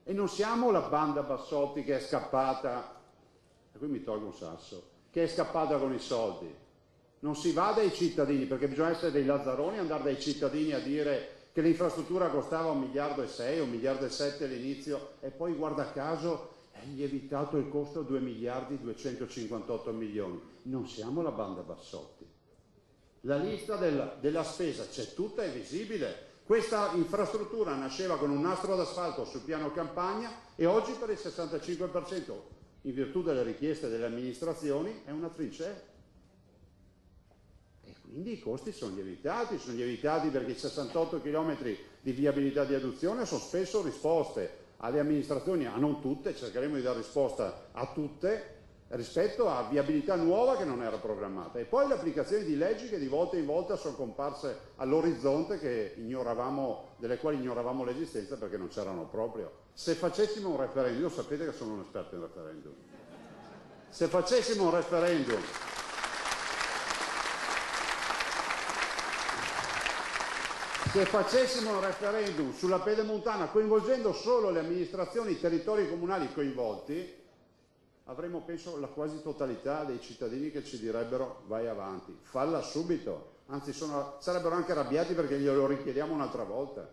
E non siamo la banda Bassotti che è scappata, e qui mi tolgo un sasso, che è scappata con i soldi. Non si va dai cittadini, perché bisogna essere dei lazzaroni e andare dai cittadini a dire che l'infrastruttura costava 1,6 miliardi, 1,7 miliardi all'inizio e poi guarda caso è lievitato il costo a 2 miliardi 258 milioni. Non siamo la banda Bassotti. La lista della spesa c'è tutta, è visibile. Questa infrastruttura nasceva con un nastro d'asfalto sul piano campagna e oggi per il 65%, in virtù delle richieste delle amministrazioni, è una trincea. E quindi i costi sono lievitati perché i 68 km di viabilità di adduzione sono spesso risposte alle amministrazioni, a non tutte, cercheremo di dare risposta a tutte, rispetto a viabilità nuova che non era programmata. E poi le applicazioni di leggi che di volta in volta sono comparse all'orizzonte delle quali ignoravamo l'esistenza perché non c'erano proprio. Se facessimo un referendum, io sapete che sono un esperto in referendum, se facessimo un referendum sulla pedemontana coinvolgendo solo le amministrazioni, i territori comunali coinvolti, avremo penso la quasi totalità dei cittadini che ci direbbero vai avanti, falla subito, anzi sarebbero anche arrabbiati perché glielo richiediamo un'altra volta.